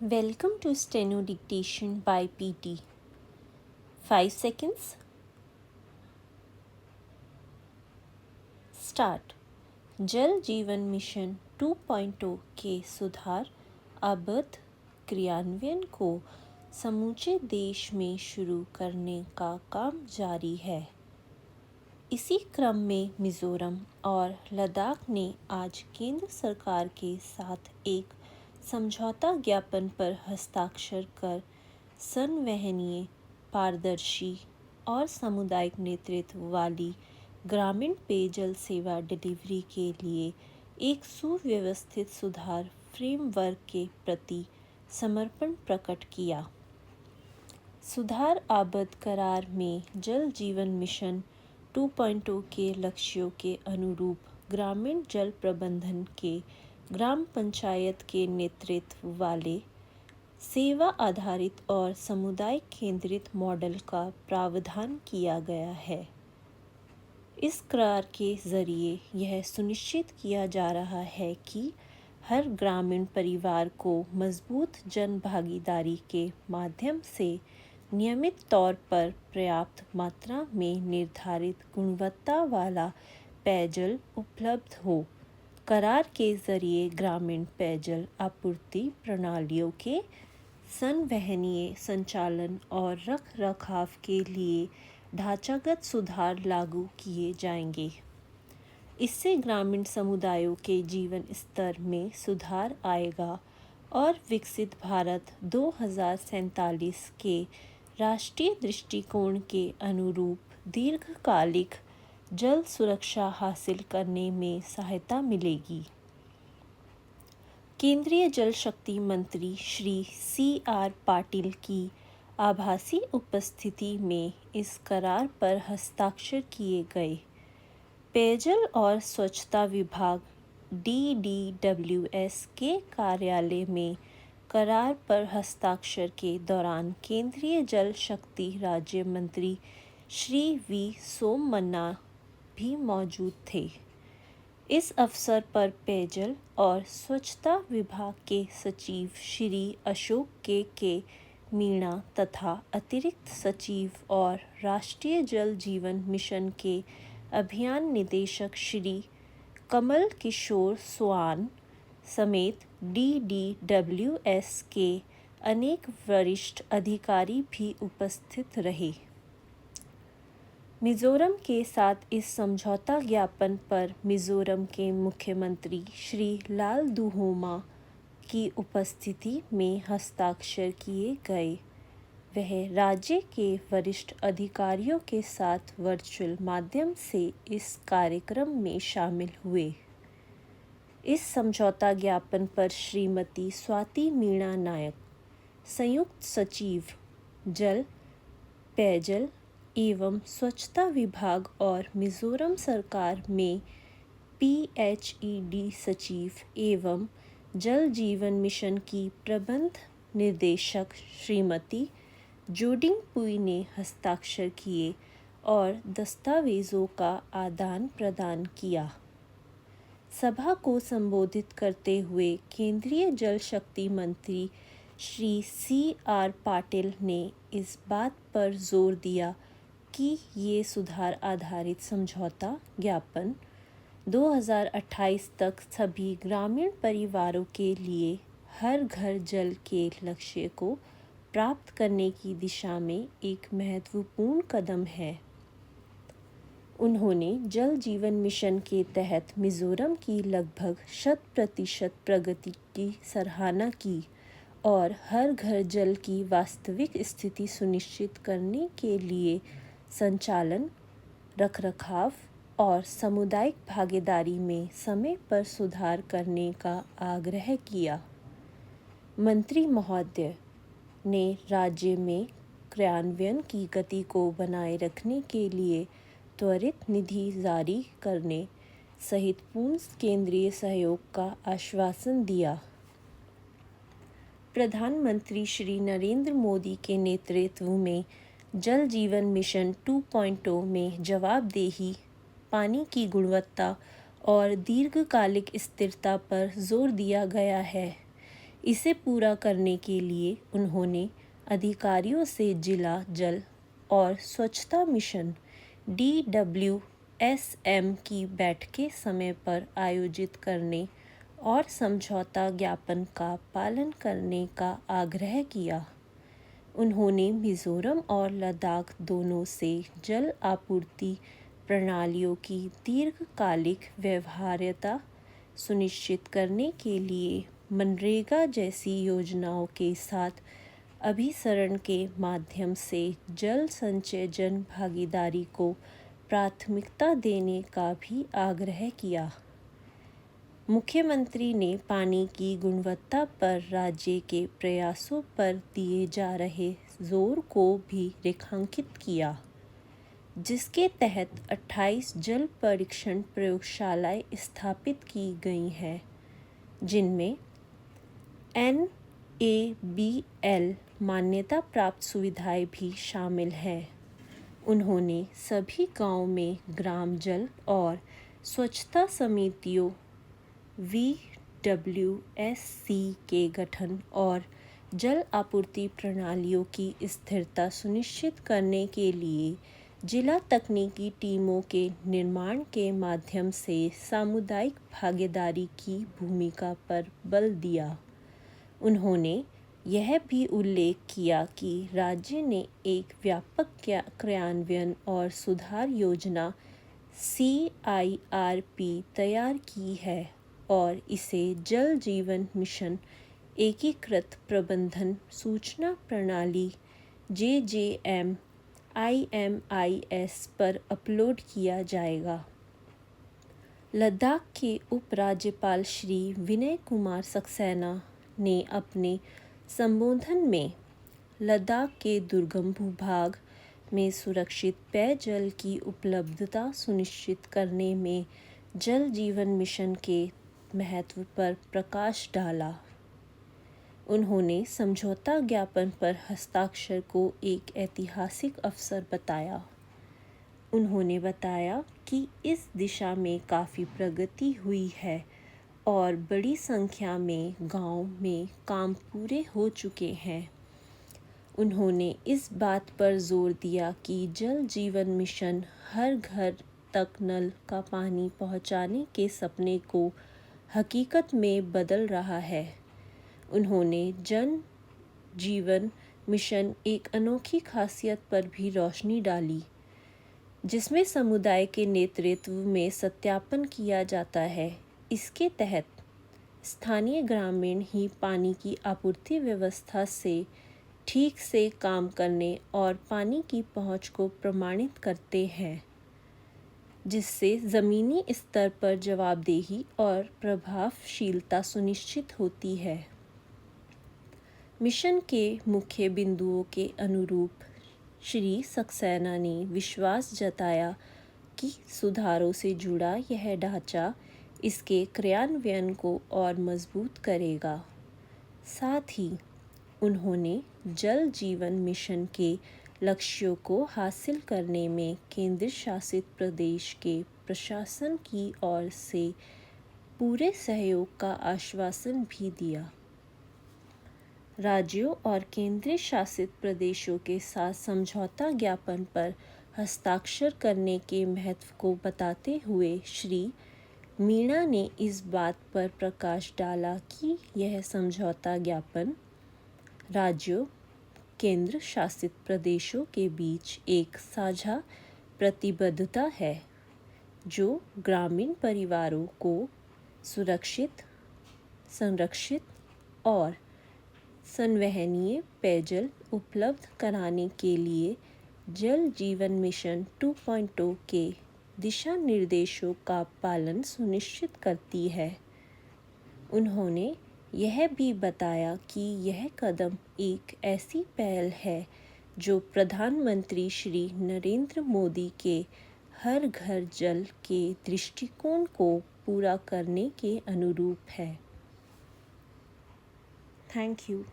Welcome to Steno Dictation by PT. 5 seconds. Start. जल जीवन mission 2.0 के सुधार आबद्ध क्रियान्वयन को समूचे देश में शुरू करने का काम जारी है। इसी क्रम में मिजोरम और लद्दाख ने आज केंद्र सरकार के साथ एक समझौता ज्ञापन पर हस्ताक्षर कर संवहनीय, पारदर्शी और सामुदायिक नेतृत्व वाली ग्रामीण पेयजल सेवा डिलीवरी के लिए एक सुव्यवस्थित सुधार फ्रेमवर्क के प्रति समर्पण प्रकट किया। सुधार आबद्ध करार में जल जीवन मिशन 2.0 के लक्ष्यों के अनुरूप ग्रामीण जल प्रबंधन के ग्राम पंचायत के नेतृत्व वाले सेवा आधारित और समुदाय केंद्रित मॉडल का प्रावधान किया गया है। इस करार के जरिए यह सुनिश्चित किया जा रहा है कि हर ग्रामीण परिवार को मजबूत जन भागीदारी के माध्यम से नियमित तौर पर पर्याप्त मात्रा में निर्धारित गुणवत्ता वाला पेयजल उपलब्ध हो। करार के जरिए ग्रामीण पेयजल आपूर्ति प्रणालियों के संवहनीय संचालन और रखरखाव के लिए ढांचागत सुधार लागू किए जाएंगे। इससे ग्रामीण समुदायों के जीवन स्तर में सुधार आएगा और विकसित भारत 2047 के राष्ट्रीय दृष्टिकोण के अनुरूप दीर्घकालिक जल सुरक्षा हासिल करने में सहायता मिलेगी। केंद्रीय जल शक्ति मंत्री श्री C.R. पाटिल की आभासी उपस्थिति में इस करार पर हस्ताक्षर किए गए। पेयजल और स्वच्छता विभाग DDWS के कार्यालय में करार पर हस्ताक्षर के दौरान केंद्रीय जल शक्ति राज्य मंत्री श्री V. सोमन्ना भी मौजूद थे। इस अवसर पर पेयजल और स्वच्छता विभाग के सचिव श्री अशोक के मीणा तथा अतिरिक्त सचिव और राष्ट्रीय जल जीवन मिशन के अभियान निदेशक श्री कमल किशोर स्वान समेत DDWS के अनेक वरिष्ठ अधिकारी भी उपस्थित रहे। मिजोरम के साथ इस समझौता ज्ञापन पर मिजोरम के मुख्यमंत्री श्री लालदुहोमा की उपस्थिति में हस्ताक्षर किए गए। वह राज्य के वरिष्ठ अधिकारियों के साथ वर्चुअल माध्यम से इस कार्यक्रम में शामिल हुए। इस समझौता ज्ञापन पर श्रीमती स्वाति मीणा नायक, संयुक्त सचिव जल, पेयजल एवं स्वच्छता विभाग और मिजोरम सरकार में PHED सचिव एवं जल जीवन मिशन की प्रबंध निर्देशक श्रीमती जोडिंग पुई ने हस्ताक्षर किए और दस्तावेजों का आदान प्रदान किया। सभा को संबोधित करते हुए केंद्रीय जल शक्ति मंत्री श्री C.R. पाटिल ने इस बात पर जोर दिया कि ये सुधार आधारित समझौता ज्ञापन 2028 तक सभी ग्रामीण परिवारों के लिए हर घर जल के लक्ष्य को प्राप्त करने की दिशा में एक महत्वपूर्ण कदम है। उन्होंने जल जीवन मिशन के तहत मिजोरम की लगभग 100% प्रगति की सराहना की और हर घर जल की वास्तविक स्थिति सुनिश्चित करने के लिए संचालन, रखरखाव और सामुदायिक भागीदारी में समय पर सुधार करने का आग्रह किया। मंत्री महोदय ने राज्य में क्रियान्वयन की गति को बनाए रखने के लिए त्वरित निधि जारी करने सहित पूर्ण केंद्रीय सहयोग का आश्वासन दिया। प्रधानमंत्री श्री नरेंद्र मोदी के नेतृत्व में जल जीवन मिशन 2.0 में जवाबदेही, पानी की गुणवत्ता और दीर्घकालिक स्थिरता पर जोर दिया गया है। इसे पूरा करने के लिए उन्होंने अधिकारियों से जिला जल और स्वच्छता मिशन DWSM की बैठकें समय पर आयोजित करने और समझौता ज्ञापन का पालन करने का आग्रह किया। उन्होंने मिज़ोरम और लद्दाख दोनों से जल आपूर्ति प्रणालियों की दीर्घकालिक व्यवहार्यता सुनिश्चित करने के लिए मनरेगा जैसी योजनाओं के साथ अभिसरण के माध्यम से जल संचय जन भागीदारी को प्राथमिकता देने का भी आग्रह किया। मुख्यमंत्री ने पानी की गुणवत्ता पर राज्य के प्रयासों पर दिए जा रहे जोर को भी रेखांकित किया, जिसके तहत 28 जल परीक्षण प्रयोगशालाएं स्थापित की गई हैं, जिनमें NABL मान्यता प्राप्त सुविधाएं भी शामिल हैं। उन्होंने सभी गांवों में ग्राम जल और स्वच्छता समितियों VWSC के गठन और जल आपूर्ति प्रणालियों की स्थिरता सुनिश्चित करने के लिए जिला तकनीकी टीमों के निर्माण के माध्यम से सामुदायिक भागीदारी की भूमिका पर बल दिया। उन्होंने यह भी उल्लेख किया कि राज्य ने एक व्यापक क्रियान्वयन और सुधार योजना CIRP तैयार की है और इसे जल जीवन मिशन एकीकृत प्रबंधन सूचना प्रणाली JJM-IMIS पर अपलोड किया जाएगा। लद्दाख के उपराज्यपाल श्री विनय कुमार सक्सेना ने अपने संबोधन में लद्दाख के दुर्गम भूभाग में सुरक्षित पेयजल की उपलब्धता सुनिश्चित करने में जल जीवन मिशन के महत्व पर प्रकाश डाला। उन्होंने समझौता ज्ञापन पर हस्ताक्षर को एक ऐतिहासिक अवसर बताया। उन्होंने बताया कि इस दिशा में काफ़ी प्रगति हुई है और बड़ी संख्या में गांव में काम पूरे हो चुके हैं। उन्होंने इस बात पर जोर दिया कि जल जीवन मिशन हर घर तक नल का पानी पहुंचाने के सपने को हकीकत में बदल रहा है। उन्होंने जल जीवन मिशन एक अनोखी खासियत पर भी रोशनी डाली, जिसमें समुदाय के नेतृत्व में सत्यापन किया जाता है। इसके तहत स्थानीय ग्रामीण ही पानी की आपूर्ति व्यवस्था से ठीक से काम करने और पानी की पहुंच को प्रमाणित करते हैं, जिससे ज़मीनी स्तर पर जवाबदेही और प्रभावशीलता सुनिश्चित होती है। मिशन के मुख्य बिंदुओं के अनुरूप श्री सक्सेना ने विश्वास जताया कि सुधारों से जुड़ा यह ढांचा इसके क्रियान्वयन को और मजबूत करेगा। साथ ही उन्होंने जल जीवन मिशन के लक्ष्यों को हासिल करने में केंद्र शासित प्रदेश के प्रशासन की ओर से पूरे सहयोग का आश्वासन भी दिया। राज्यों और केंद्र शासित प्रदेशों के साथ समझौता ज्ञापन पर हस्ताक्षर करने के महत्व को बताते हुए श्री मीणा ने इस बात पर प्रकाश डाला कि यह समझौता ज्ञापन राज्यों केंद्र शासित प्रदेशों के बीच एक साझा प्रतिबद्धता है, जो ग्रामीण परिवारों को सुरक्षित, संरक्षित और संवहनीय पेयजल उपलब्ध कराने के लिए जल जीवन मिशन 2.0 के दिशा निर्देशों का पालन सुनिश्चित करती है। उन्होंने यह भी बताया कि यह कदम एक ऐसी पहल है जो प्रधानमंत्री श्री नरेंद्र मोदी के हर घर जल के दृष्टिकोण को पूरा करने के अनुरूप है। Thank you.